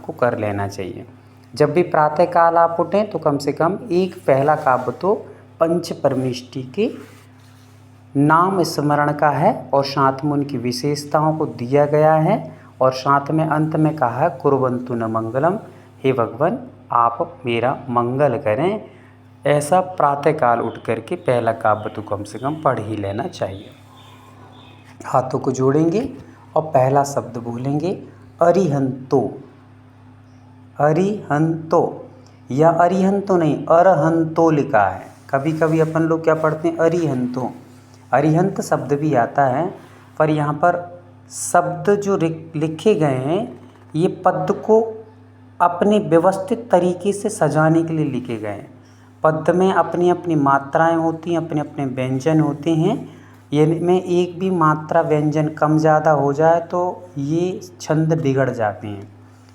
को कर लेना चाहिए। जब भी प्रातःकाल आप उठें तो कम से कम एक पहला काव्य तो पंच परमेष्टि के नाम स्मरण का है और साथ में उनकी विशेषताओं को दिया गया है और साथ में अंत में कहा है कुर्वन्तु न मंगलम, हे भगवान आप मेरा मंगल करें। ऐसा प्रातःकाल उठ करके पहला काव्य तो कम से कम पढ़ ही लेना चाहिए। हाथों को जोड़ेंगे और पहला शब्द बोलेंगे अरिहंतो। अरिहंतो या अरिहंतो नहीं, अरहंतो लिखा है। कभी कभी अपन लोग क्या पढ़ते हैं अरिहंतो, अरिहंत शब्द भी आता है, पर यहाँ पर शब्द जो लिखे गए हैं ये पद को अपने व्यवस्थित तरीके से सजाने के लिए लिखे गए हैं। पद में अपनी अपनी मात्राएं होती हैं, अपने अपने व्यंजन होते हैं। ये में एक भी मात्रा व्यंजन कम ज़्यादा हो जाए तो ये छंद बिगड़ जाते हैं।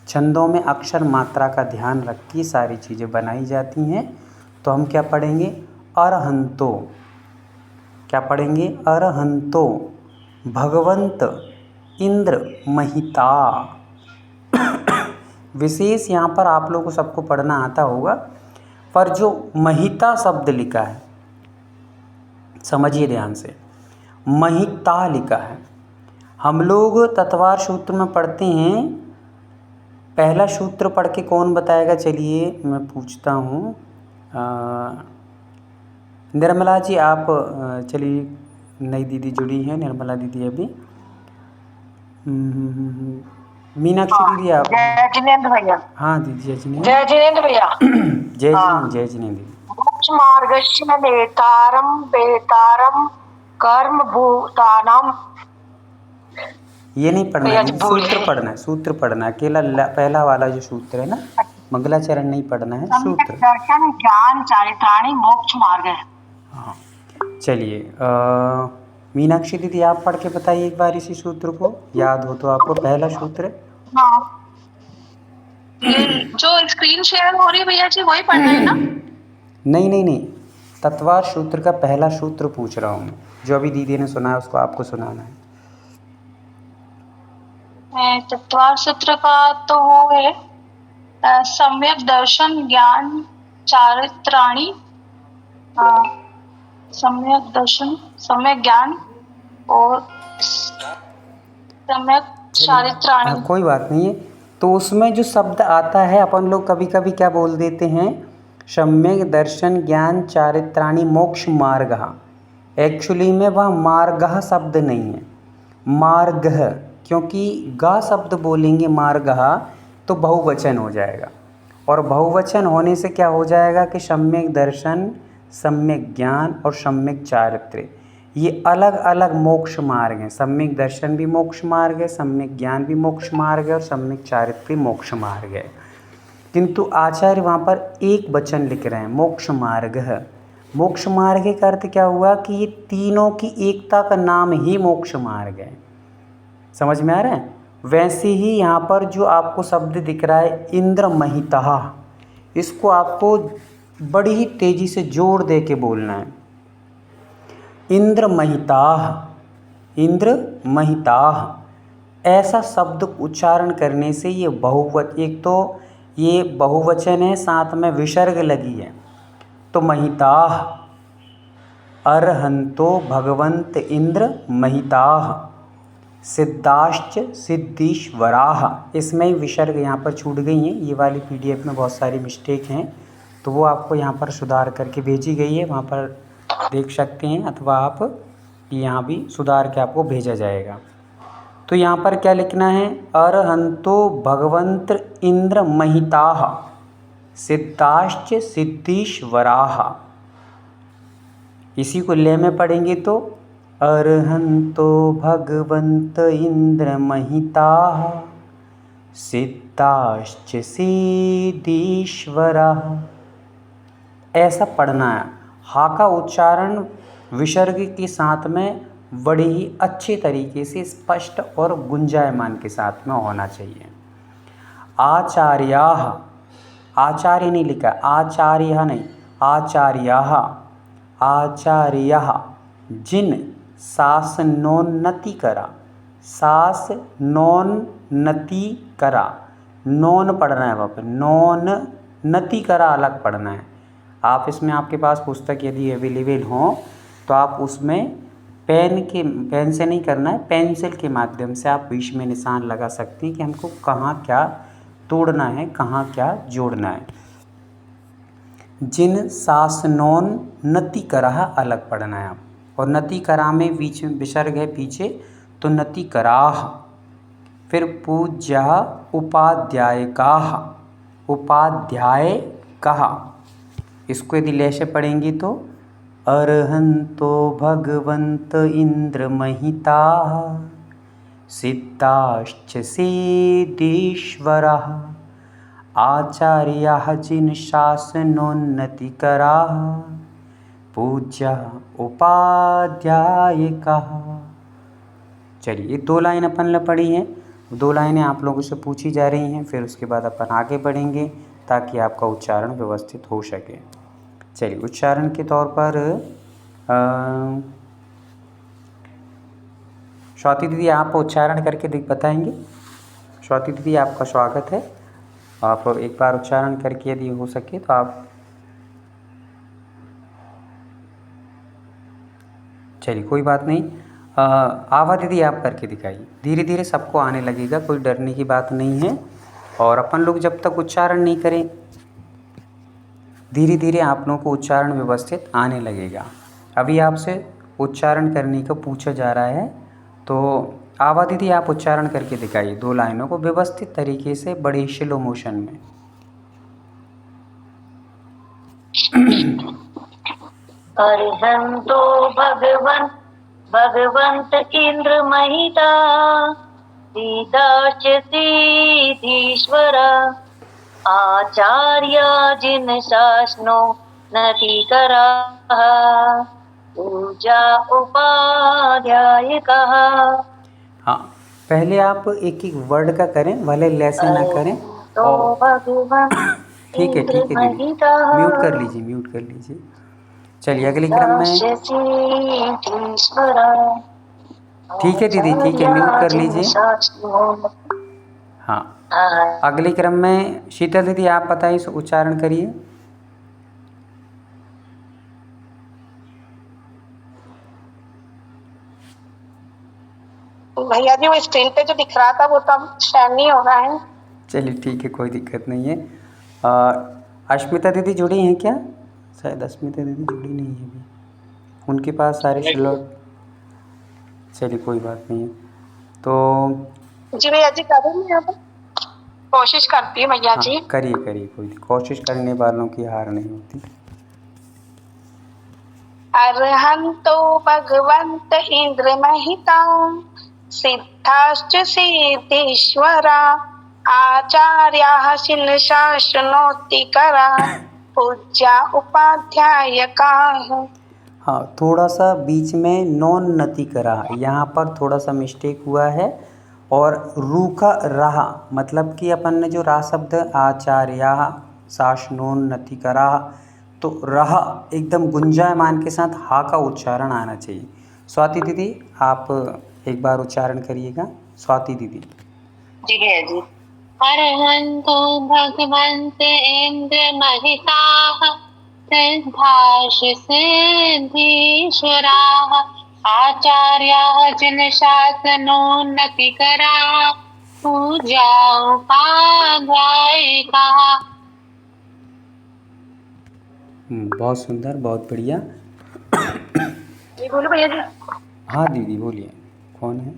छंदों में अक्षर मात्रा का ध्यान रख के सारी चीज़ें बनाई जाती हैं। तो हम क्या पढ़ेंगे अरहंतो, क्या पढ़ेंगे अरहंतो भगवंत इंद्र महिता। विशेष यहाँ पर आप लोगों को सबको पढ़ना आता होगा, पर जो महिता शब्द लिखा है समझिए ध्यान से, महिता लिखा है। हम लोग तत्वार सूत्र में पढ़ते हैं, पहला सूत्र पढ़ के कौन बताएगा? चलिए मैं पूछता हूँ, निर्मला जी आप चलिए, नई दीदी जुड़ी हैं निर्मला दीदी अभी। मीनाक्षी दीदी आप। जय जिनेंद्र भैया। हाँ दीदी जय जिनेंद्र। जय जिनेंद्र भैया। जय जिनेंद्र, जय जिनेंद्र दीदी। मोक्ष मार्गस्य नेतारम बेतारम कर्म भूतानाम। ये नहीं पढ़ना है, सूत्र पढ़ना है, सूत्र पढ़ना है। अकेला पहला वाला जो सूत्र है ना, मंगलाचरण नहीं पढ़ना है, सूत्र। दर्शन ज्ञान चारित्राणी मोक्ष मार्ग है। हाँ चलिए, मीनाक्षी दीदी आप पढ़ के बताइए एक बार इसी सूत्र को, याद हो तो आपको। पहला सूत्र हाँ, जो स्क्रीन शेयर हो रही है भैया जी वही पढ़ना है ना? नहीं नहीं नहीं, तत्वार सूत्र का पहला सूत्र पूछ रहा हूँ, जो अभी दीदी ने सुना है उसको आपको सुनाना है। तत्वार सूत्र का तो वो है सम्यक दर्शन ज्ञान चारित्राणी। सम्यक दर्शन, सम्यक ज्ञान और सम्यक चारित्राणी। कोई बात नहीं है। तो उसमें जो शब्द आता है, अपन लोग कभी कभी क्या बोल देते हैं, सम्यक दर्शन ज्ञान चारित्राणी मोक्ष मार्ग। एक्चुअली में वह मार्ग शब्द नहीं है, मार्ग, क्योंकि गा शब्द बोलेंगे मार्ग तो बहुवचन हो जाएगा, और बहुवचन होने से क्या हो जाएगा कि सम्यक दर्शन, सम्यक ज्ञान और सम्यक चारित्र्य ये अलग अलग मोक्ष मार्ग हैं। सम्यक दर्शन भी मोक्ष मार्ग है, सम्यक ज्ञान भी मोक्ष मार्ग है और सम्यक चारित्र्य मोक्ष मार्ग है। किंतु आचार्य वहाँ पर एक वचन लिख रहे हैं मोक्ष मार्ग। मोक्ष मार्ग का अर्थ क्या हुआ कि ये तीनों की एकता का नाम ही मोक्ष मार्ग है। समझ में आ रहा है? वैसे ही यहाँ पर जो आपको शब्द दिख रहा है इंद्र महिता, इसको आपको बड़ी ही तेज़ी से जोर दे के बोलना है। इंद्र महिता, इंद्र महिता, ऐसा शब्द उच्चारण करने से ये बहुवचन, एक तो ये बहुवचन है साथ में विसर्ग लगी है, तो महिता अरहंतो भगवंत इंद्र महिता सिद्धाश्च सिद्धीश्वराः। इसमें ही विसर्ग यहाँ पर छूट गई हैं। ये वाली पीडीएफ में बहुत सारी मिस्टेक हैं, तो वो आपको यहाँ पर सुधार करके भेजी गई है, वहाँ पर देख सकते हैं, अथवा आप यहाँ भी सुधार के आपको भेजा जाएगा। तो यहाँ पर क्या लिखना है, अरहंतो भगवंत इंद्र महिताः सिद्धाश्च सिद्धीश्वराः। इसी को ले में पढ़ेंगे तो अरहंतो भगवंत इंद्र महिताः सिद्धाश्च सिद्धीश्वराः। ऐसा पढ़ना है। हा का उच्चारण विसर्ग के साथ में बड़े ही अच्छे तरीके से स्पष्ट और गुंजायमान के साथ में होना चाहिए। आचार्याः, आचार्य नहीं लिखा, आचार्य नहीं, आचार्याः, आचार्यः जिन शासनोन्नति करा, शासनोन्नति करा, नॉन पढ़ना है वहाँ पे, नॉन नति करा अलग पढ़ना है। आप इसमें आपके पास पुस्तक यदि अवेलेबल हो तो आप उसमें पेन से नहीं करना है, पेंसिल के माध्यम से आप बीच में निशान लगा सकते हैं कि हमको कहाँ क्या तोड़ना है, कहाँ क्या जोड़ना है। जिन शासनोन नति कराह अलग पढ़ना है आप, और नति करा में बीच में विसर्ग है पीछे तो नति कराह। फिर पूज्य उपाध्याय काह, उपाध्याय कहा, इसको यदि लय से पढ़ेंगी तो अर्हंतो भगवंत इंद्र महिता सिद्धाश्च सिद्धीश्वरः आचार्याः जिन शासनोन्नतिकराः पूज्य उपाध्यायिकाः। चलिए 2 लाइन अपन ने पढ़ी हैं, 2 लाइनें आप लोगों से पूछी जा रही हैं, फिर उसके बाद अपन आगे बढ़ेंगे ताकि आपका उच्चारण व्यवस्थित हो सके। चलिए उच्चारण के तौर पर स्वाति दीदी आप उच्चारण करके बताएंगे। स्वाति दीदी आपका स्वागत है, आप एक बार उच्चारण करके यदि हो सके तो आप। चलिए कोई बात नहीं, आभा दीदी आप करके दिखाइए। धीरे धीरे सबको आने लगेगा, कोई डरने की बात नहीं है। और अपन लोग जब तक उच्चारण नहीं करें धीरे धीरे आप लोगों को उच्चारण व्यवस्थित आने लगेगा। अभी आपसे उच्चारण करने को पूछा जा रहा है, तो आभा दीदी आप उच्चारण करके दिखाइए 2 लाइनों को व्यवस्थित तरीके से, बड़े स्लो मोशन में। अर्हन्तो भगवंत इंद्र महिता सिद्धाश्च सिद्धीश्वर आचार्य जिन शासनो नतिकराः पूजा उपाध्यायिकाः। हाँ, पहले आप एक एक वर्ड का करें, भले लैसे ना करें। तो भगवान ठीक है दीदी, म्यूट कर लीजिए। चलिए अगले क्रम में। ठीक है दीदी, ठीक है, म्यूट कर लीजिए। हाँ, अगले क्रम में शीतल दीदी आप बताइए, उच्चारण करिए। भैया जी वो स्क्रीन पे जो दिख रहा था वो तो अब शेयर नहीं हो रहा है। चलिए ठीक है, कोई दिक्कत नहीं है। अस्मिता दीदी जुड़ी हैं क्या? शायद अस्मिता दीदी जुड़ी नहीं है अभी, उनके पास सारे स्लॉट। चलिए कोई बात नहीं है। तो जी भैया जी करेंगे, अब कोशिश करती है भैया जी। हाँ, करिए, कोई कोशिश करने वालों की हार नहीं होती। अर्हन्तो भगवंत इंद्र महिता सिद्धाश्च सिद्धीश्वरा आचार्याः शिन शासनोत्तिकरा पूज्या उपाध्यायकाः। हाँ, थोड़ा सा बीच में नॉन नति करा, यहाँ पर थोड़ा सा मिस्टेक हुआ है। और रूखा रहा, मतलब कि अपन ने जो रा शब्द आचार्या शासनोन नति करा, तो रहा एकदम गुंजायमान के साथ हा का उच्चारण आना चाहिए। स्वाति दीदी आप एक बार उच्चारण करिएगा। स्वाति दीदी। जी भैया जी। अर्हन्तो भगवन्त इंद्र महिताः सिद्धाश्च सिद्धीश्वराः आचार्याः जिन शासनोन्नतिकराः पूज्या उपाध्यायिकाः। बहुत सुंदर, बहुत बढ़िया। बोलो भैया जी। हाँ दीदी बोलिए, कौन है?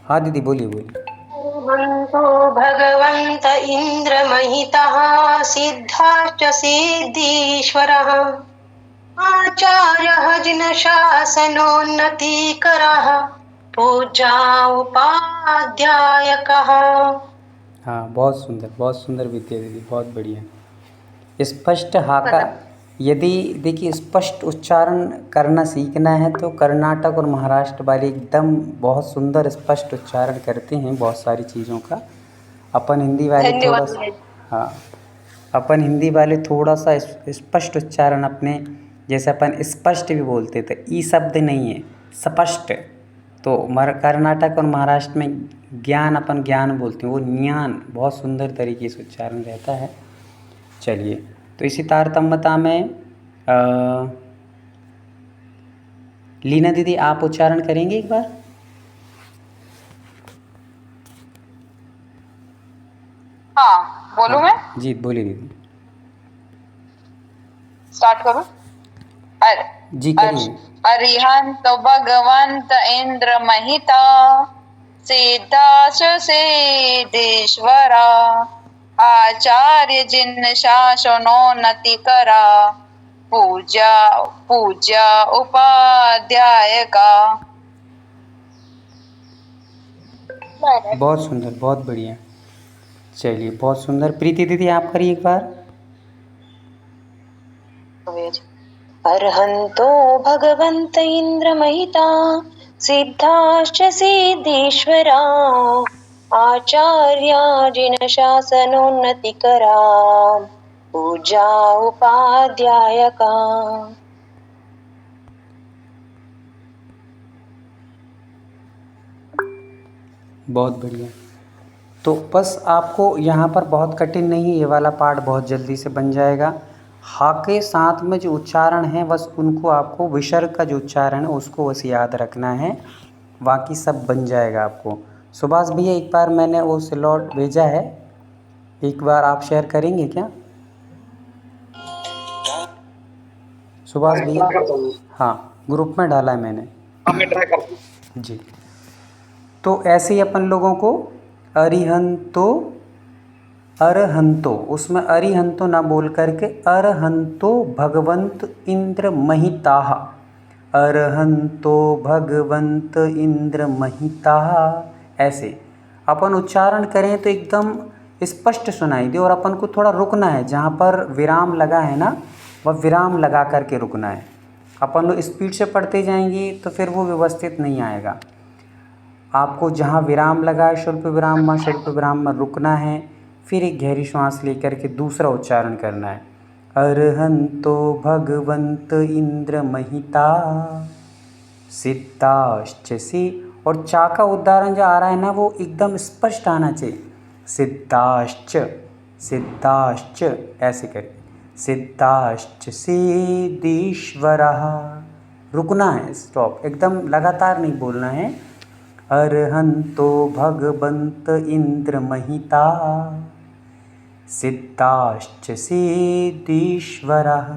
हाँ दीदी बोलिए। अर्हन्तो भगवन्त इंद्र महितः सिद्धाश्च सिद्धीश्वरः आचार्यः जिन शासनोन्नतिकरः पूजा उपाध्यायकः। हाँ, बहुत सुंदर विद्या दीदी, बहुत बढ़िया। स्पष्ट हा का यदि देखिए स्पष्ट उच्चारण करना सीखना है तो कर्नाटक और महाराष्ट्र वाले एकदम बहुत सुंदर स्पष्ट उच्चारण करते हैं बहुत सारी चीज़ों का। अपन हिंदी वाले थोड़ा सा, हाँ, अपन हिंदी वाले थोड़ा सा स्पष्ट उच्चारण अपने, जैसे अपन स्पष्ट भी बोलते थे, ई शब्द नहीं है, स्पष्ट। तो कर्नाटक और महाराष्ट्र में ज्ञान अपन ज्ञान बोलते हैं, वो ज्ञान बहुत सुंदर तरीके से उच्चारण रहता है। चलिए, तो इसी तारतम्यता में लीना दीदी आप उच्चारण करेंगे एक बार? हाँ, बोलूं मैं? जी बोलिए दीदी। स्टार्ट करूं? जी करिए। अरिहंत भगवंत इंद्र महिता सिद्धाश सिद्धेश्वरा आचार्य जिन शासनोन्नति करा पूजा पूजा उपाध्याय का। बहुत सुंदर, बहुत बढ़िया। चलिए, बहुत सुंदर। प्रीति दीदी आप करिए एक बार। अर्हन्तो भगवन्त इन्द्रमहिता सिद्धाश्च सिद्धेश्वरा आचार्याजिन शासनोन्नतिकरा पूजा उपाध्यायका। बहुत बढ़िया। तो बस आपको यहाँ पर बहुत कठिन नहीं, ये वाला पार्ट बहुत जल्दी से बन जाएगा। हा के साथ में जो उच्चारण है बस उनको आपको, विसर्ग का जो उच्चारण है उसको बस याद रखना है, बाकी सब बन जाएगा आपको। सुभाष भैया एक बार मैंने वो स्लॉट भेजा है, एक बार आप शेयर करेंगे क्या सुभाष भैया? हाँ, ग्रुप में डाला है मैंने। जी, तो ऐसे ही अपन लोगों को अरिहंतो अरहंतो, उसमें अरिहंतो ना बोल करके अरहंतो भगवंत इंद्र महिताः, अरहंतो भगवंत इंद्र महिताः, ऐसे अपन उच्चारण करें तो एकदम स्पष्ट सुनाई दे। और अपन को थोड़ा रुकना है, जहाँ पर विराम लगा है ना वह विराम लगा करके रुकना है। अपन लोग स्पीड से पढ़ते जाएंगे तो फिर वो व्यवस्थित नहीं आएगा। आपको जहाँ विराम लगा है स्वल्प विराम में रुकना है, फिर एक गहरी श्वास लेकर के दूसरा उच्चारण करना है। अरहंतो भगवंत इंद्र महिता सिद्धाश्च सी, और चा का उच्चारण जो आ रहा है ना वो एकदम स्पष्ट आना चाहिए। सिद्धाश्च सिद्धाश्च ऐसे करके, सिद्धाश्च सिद्धेश्वरः, रुकना है, स्टॉप, एकदम लगातार नहीं बोलना है। अरहंतो भगवंत इंद्र महिता सिद्धाश्च सिद्धेश्वरः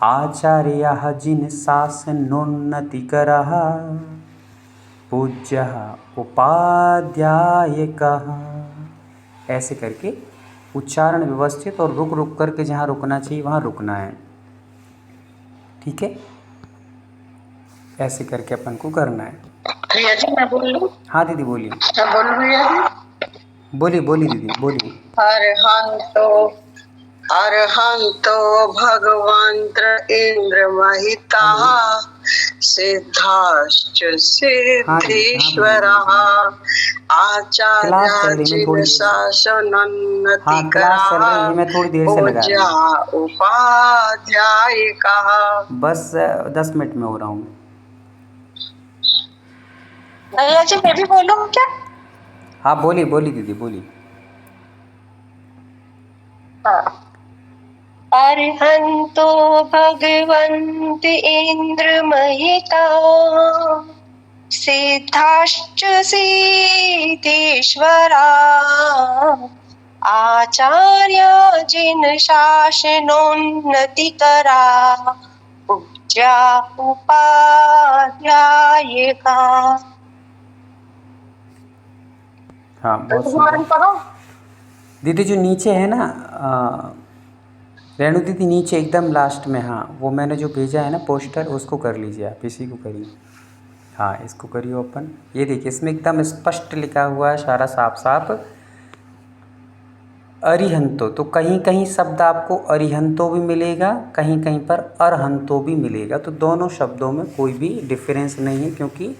आचार्यः जिन शासनोन्नतिकरः पूज्यः उपाध्यायकः, ऐसे करके उच्चारण व्यवस्थित और रुक रुक करके जहाँ रुकना चाहिए वहाँ रुकना है। ठीक है, ऐसे करके अपन को करना है। भैया जी मैं बोल लूं? हाँ दीदी बोलिए। मैं बोलूं भैया जी? बोलिए बोलिए दीदी बोलिए। अरहंतो भगवंत इंद्र महिता सिद्धाश्च सिद्धेश्वरः आचार्य जिन शासनोन्नतिकरः पूज्या उपाध्यायकः। बस 10 मिनट में हो रहा हूँ। भैया जी मैं भी बोलूं क्या? हाँ बोलिए बोलिए दीदी बोलिए। अर्हन्तो भगवन्त इंद्र महिता सिद्धाश्च सिद्धेश्वरा आचार्य जिन शासनोन्नतिकरा पूज्या उपाध्यायका। हाँ बहुत सुंदर दीदी। जो नीचे है ना रेणु दीदी, नीचे एकदम लास्ट में, हाँ वो मैंने जो भेजा है ना पोस्टर, उसको कर लीजिए आप, इसी को करिए। हाँ इसको करिए ओपन। ये देखिए इसमें एकदम स्पष्ट लिखा हुआ है सारा साफ साफ अरिहंतो। तो कहीं कहीं शब्द आपको अरिहंतो भी मिलेगा, कहीं कहीं पर अरहंतो भी मिलेगा। तो दोनों शब्दों में कोई भी डिफरेंस नहीं है, क्योंकि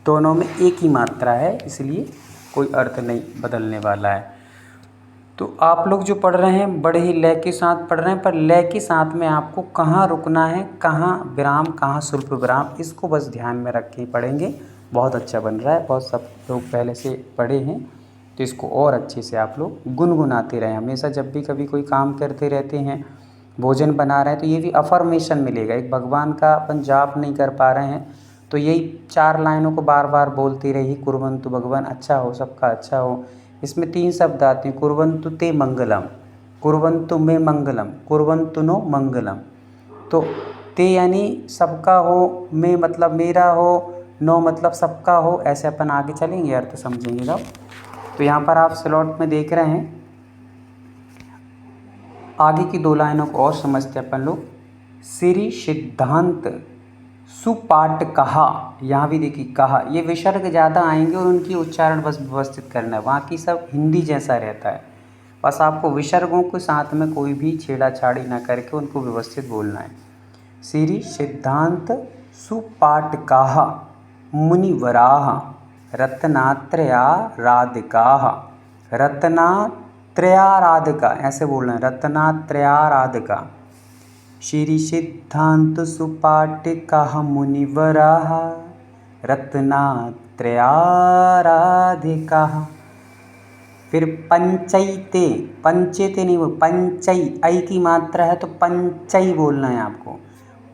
दोनों में एक ही मात्रा है, इसलिए कोई अर्थ नहीं बदलने वाला है। तो आप लोग जो पढ़ रहे हैं बड़े ही लय के साथ पढ़ रहे हैं, पर लय के साथ में आपको कहाँ रुकना है, कहाँ विराम, कहाँ स्वल्प विराम, इसको बस ध्यान में रख के पढ़ेंगे बहुत अच्छा बन रहा है, बहुत सब लोग पहले से पढ़े हैं, तो इसको और अच्छे से आप लोग गुनगुनाते रहें। हमेशा जब भी कभी कोई काम करते रहते हैं, भोजन बना रहे हैं, तो ये भी अफर्मेशन मिलेगा। एक भगवान का अपन जाप नहीं कर पा रहे हैं, तो यही 4 लाइनों को बार बार बोलते रहिए, कुर्वन्तु भगवान अच्छा हो, सबका अच्छा हो। इसमें 3 शब्द आते हैं, कुर्वन्तु ते मंगलम, कुर्वन्तु मे मंगलम, कुर्वन्तु नो मंगलम। तो ते यानी सबका हो, मे मतलब मेरा हो, नो मतलब सबका हो, ऐसे अपन आगे चलेंगे, अर्थ समझेंगे जब। तो यहाँ पर आप स्लॉट में देख रहे हैं, आगे की 2 लाइनों को और समझते अपन लोग। श्री सिद्धांत सुपाठ कहा, यहाँ भी देखिए कहा, ये विसर्ग ज़्यादा आएंगे और उनकी उच्चारण बस व्यवस्थित करना है, बाकी सब हिंदी जैसा रहता है। बस आपको विसर्गों के साथ में कोई भी छेड़ाछाड़ी ना करके उनको व्यवस्थित बोलना है। श्री सिद्धांत सुपाठ कहा मुनिवराह रत्नात्रयाराधिकाः, रत्नात्रयाराधिका ऐसे बोलना है, रत्नात्रयाराधिका। श्री सिद्धांत सुपाठिकाः मुनिवराः रत्नात्रयाराधिकाः। फिर पंचैते, पंचैते नहीं बोल, पंचई, आई की मात्रा है तो पंचई बोलना है आपको,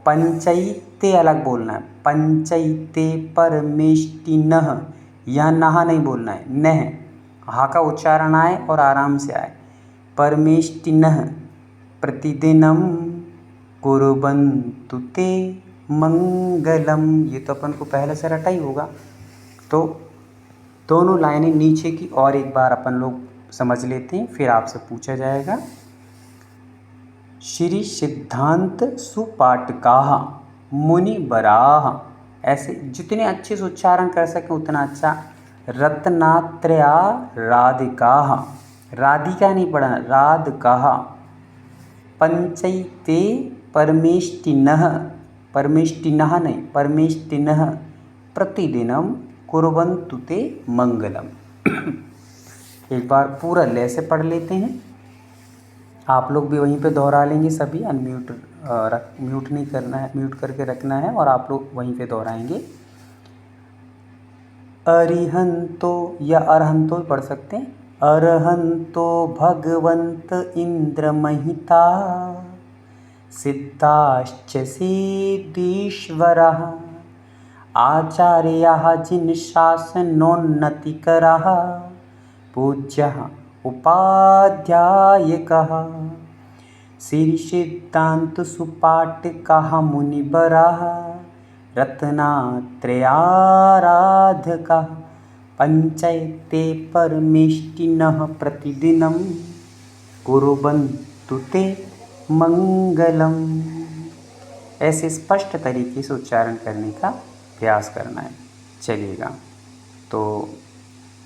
पंचैते अलग बोलना है। पंचैते परमेष्टिनः, यह नहा नहीं बोलना है, नह, हा का उच्चारण आए और आराम से आए। परमेष्टिनः प्रतिदिनम कुर्वन्तु ते मंगलम, ये तो अपन को पहले से रटा ही होगा। तो दोनों लाइनें नीचे की और एक बार अपन लोग समझ लेते हैं, फिर आपसे पूछा जाएगा। श्री सिद्धांत सुपाठकाः मुनिवराः, ऐसे जितने अच्छे से उच्चारण कर सकें उतना अच्छा। रत्नात्रया राधिकाः, राधिका नहीं पढ़ना, राधिकाः। पंचैते परमेष्टिनः, परमेष्टिनः नहीं, परमेष्टिनः प्रतिदिनम कुर्वन्तु ते मंगलम। एक बार पूरा लय से पढ़ लेते हैं, आप लोग भी वहीं पे दोहरा लेंगे सभी, अनम्यूट म्यूट नहीं करना है, म्यूट करके रखना है और आप लोग वहीं पे दोहराएंगे। अरिहंतो या अरहंतो भी पढ़ सकते हैं। अरहंतो भगवंत इंद्र महिता सिद्धाश्च सिद्धीश्वरः आचार्याः जिन शासनोन्नतिकरः पूज्यः उपाध्यायकः। श्री सिद्धांत सुपाठकाः मुनिवराः रत्नात्रयाराधकाः पंचैते परमेष्टिनः प्रतिदिनं कुर्वन्तु ते मंगलम। ऐसे स्पष्ट तरीके से उच्चारण करने का प्रयास करना है, चलिएगा। तो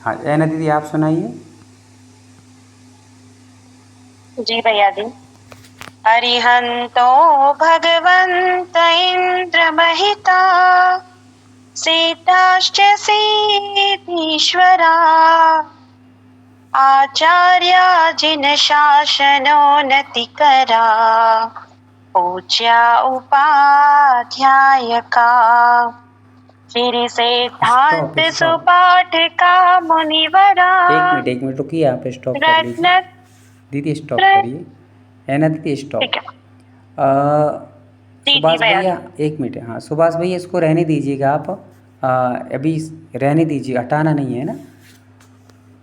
हाँ ऐना दीदी आप सुनाइए। जी भैया जी। अरिहंतो भगवंत इंद्र महिता सीताश्च सिद्धीश्वरा आचार्या जिन शासनोन्नतिकरा पूज्या उपाध्यायका। श्री सिद्धांत सुपाठका मुनिवरा। एक मिनट रुकिए, आप स्टॉप कर लीजिए दीदी, स्टॉप करिए, है ना दीदी, स्टॉप। सुभाष भैया एक मिनट, हाँ सुभाष भैया इसको रहने दीजिएगा आप, अभी रहने दीजिए, हटाना नहीं है ना।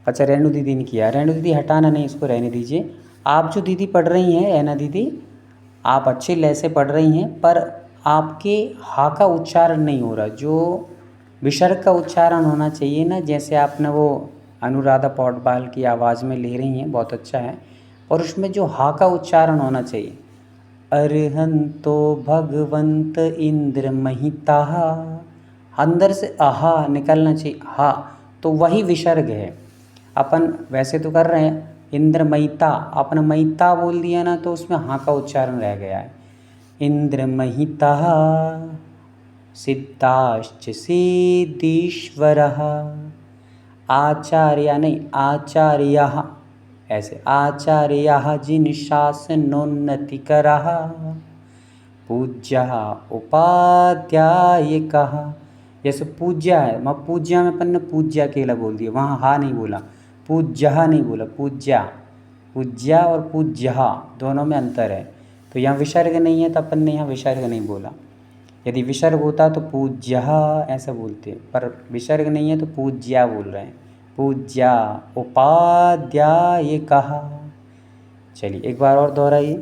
अच्छा रेणु दीदी ने किया, रेणु दीदी हटाना नहीं, इसको रहने दीजिए। आप जो दीदी पढ़ रही हैं, है ना दीदी, आप अच्छे लय से पढ़ रही हैं, पर आपके हा का उच्चारण नहीं हो रहा, जो विसर्ग का उच्चारण होना चाहिए ना, जैसे आपने वो अनुराधा पौडवाल की आवाज़ में ले रही हैं, बहुत अच्छा है, और उसमें जो हा का उच्चारण होना चाहिए, अरहंतो भगवंत इंद्र महिता, अंदर से आहा निकलना चाहिए, हा, तो वही विसर्ग है। अपन वैसे तो कर रहे हैं इंद्रमयिता, आपने महिता बोल दिया ना, तो उसमें हाँ का उच्चारण रह गया है। इंद्रमहिता सिद्धाश्च सिद्धीश्वरः आचार्य नहीं, आचार्यः, ऐसे आचार्यः जिन शासनोन्नतिकरः पूज्यः उपाध्यायकः। जैसे पूज्या है, वहाँ पूज्या में अपन ने पूज्या अकेला बोल दिया, वहाँ हा नहीं बोला, पूज्या नहीं बोला, पूज्या। पूज्या और पूज्या दोनों में अंतर है। तो यहाँ विसर्ग नहीं है तो अपन ने यहाँ विसर्ग नहीं बोला। यदि विसर्ग होता तो पूज्या ऐसा बोलते, पर विसर्ग नहीं है तो पूज्या बोल रहे हैं। पूज्या उपाध्याय कहा। चलिए एक बार और दोहराइए।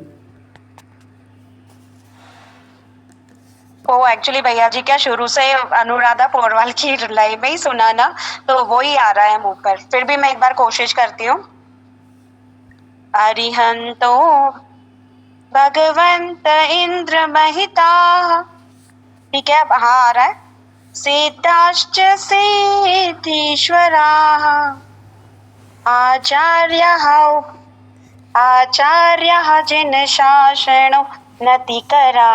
वो एक्चुअली भैया जी क्या शुरू से अनुराधा पौडवाल की लय में ही सुना ना, तो वो ही आ रहा है मुंह पर। फिर भी मैं एक बार कोशिश करती हूँ। अरिहंतो भगवंत इंद्र महिता, ठीक है, अब हाँ आ रहा है। सिद्धाश्च सिद्धीश्वरा आचार्यः जिन शासनो नतिकरा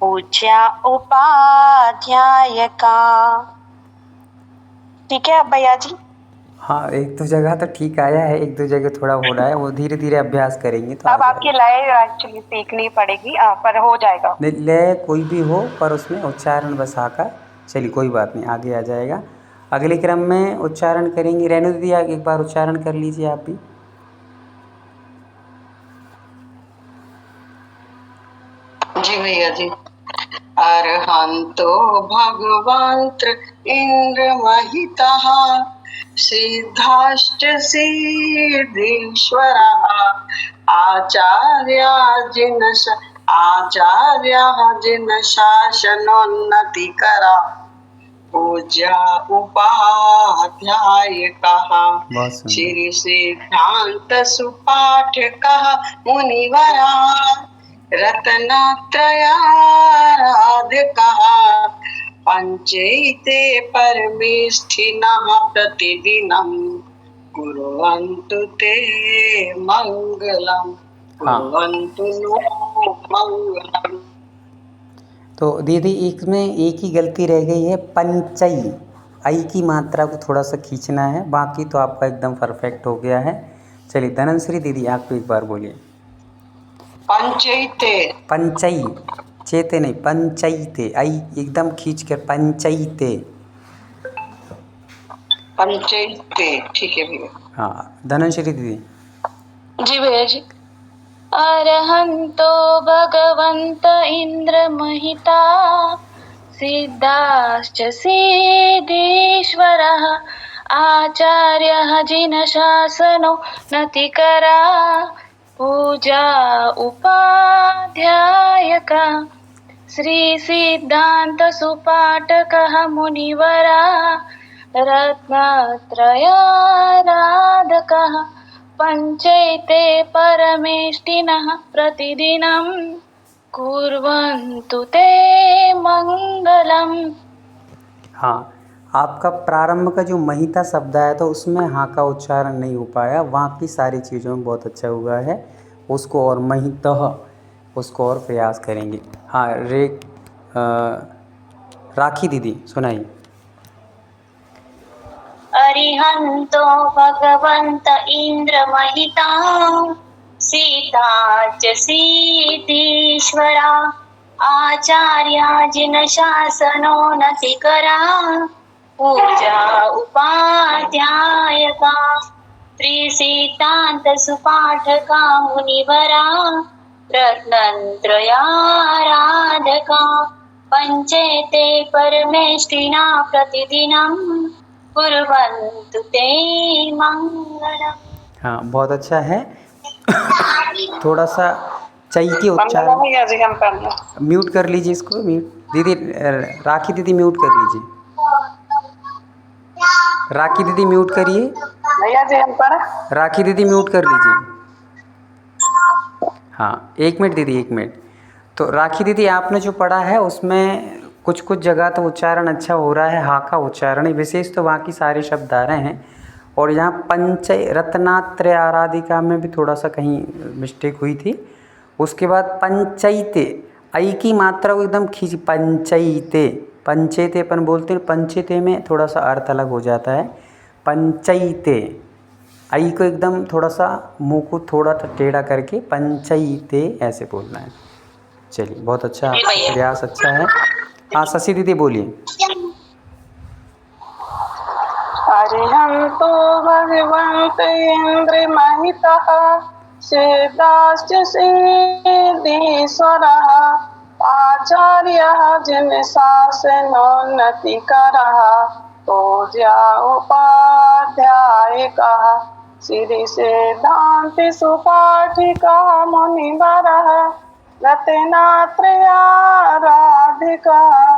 पूज्या उपाध्यायका। ठीक है अब भैया जी। हाँ, एक दो जगह तो ठीक आया है, एक दो जगह थोड़ा हो रहा है, वो धीरे धीरे अभ्यास करेंगे तो अब आपकी लय एक्चुअली सीखनी पड़ेगी, पर हो जाएगा। लय कोई भी हो पर उसमें उच्चारण बस आकर, चलिए कोई बात नहीं, आगे आ जाएगा। अगले क्रम में उच्चारण करेंगे। रेणु दीदी एक बार उच्चारण कर लीजिए आप भी। जी भैया जी। अरहंतो भगवंत इंद्र महितः सिद्धाश्च सिद्धीश्वरः आचार्यः जिन शासनोन्नतिकरा पूज्या उपाध्यायकः श्री सिद्धांत सुपाठकः मुनिवरा रत्नत्रयाराधकः पंचैते परमेष्ठिनः प्रतिदिनं कुर्वन्तु ते मंगलम् कुर्वन्तु नो मंगलम्। तो दीदी इसमें एक ही गलती रह गई है, पंचई, आई की मात्रा को थोड़ा सा खींचना है, बाकी तो आपका एकदम परफेक्ट हो गया है। चलिए धनश्री दीदी आप भी एक बार बोलिए। पंचैते, पंचई, चेते नहीं, पंचैते, आई एकदम खींच कर, पंचैते। पंचैते, ठीक है भैया। हाँ धनश्री दीदी। जी भैया जी। अरहंतो भगवंत इंद्र महिता सिद्धाश्च सिद्धीश्वरः आचार्यः जिन शासनो नतिकरा पूजा उपाध्यायका श्री सिद्धांत सुपाठकः मुनिवरा रत्नत्रयाराधकः पंचैते परमेष्ठिनः प्रतिदिनं कुर्वन्तु ते मंगलम्। हाँ, आपका प्रारंभ का जो महिता शब्द आया तो उसमें हाँ का उच्चारण नहीं हो पाया, बाकी सारी चीज़ों में बहुत अच्छा हुआ है। उसको और महितः, उसको और प्रयास करेंगे। हाँ राखी दीदी सुनाइए। अरिहंतो भगवंत इंद्र महिता सिद्धाश्च सिद्धीश्वरा आचार्या जिन शासनो नतिकरा पूजा उपाध्यायका त्रिसिद्धांत सुपाठका मुनिवरा रत्नत्रयाराधका पंचैते परमेष्ठिना प्रतिदिनं कुर्वन्तु ते मंगलम्। हाँ बहुत अच्छा है। थोड़ा सा चई के उच्चारण, म्यूट कर लीजिए इसको, म्यूट दीदी, राखी दीदी म्यूट कर लीजिए, राखी दीदी म्यूट करिए, राखी दीदी म्यूट कर लीजिए। हाँ एक मिनट दीदी, एक मिनट। तो राखी दीदी आपने जो पढ़ा है उसमें कुछ कुछ जगह तो उच्चारण अच्छा हो रहा है, हा का उच्चारण विशेष तो बाकी सारे शब्द आ रहे हैं। और यहाँ पंचय रत्नात्रय आराधिका में भी थोड़ा सा कहीं मिस्टेक हुई थी। उसके बाद पंचैते, आई की मात्रा को एकदम खींच, पंचैते, पंचैते अपन बोलते हैं, पंचैते में थोड़ा सा अर्थ अलग हो जाता है। पंचैते, आई को एकदम थोड़ा सा मुंह को थोड़ा टेढ़ा करके पंचैते ऐसे बोलना है। चलिए बहुत अच्छा, प्रयास अच्छा है। हाँ शशि दीदी बोलिए। अरिहंतो भगवन्त इंद्र महितः सिद्धाश्च सिद्धीश्वरः आचार्यः जिन शासनोन्नतिकरः पूज्या उपाध्यायिकः श्री सिद्धान्ति सुपाठिकः मुनिवरः रत्नात्रयाराधिकः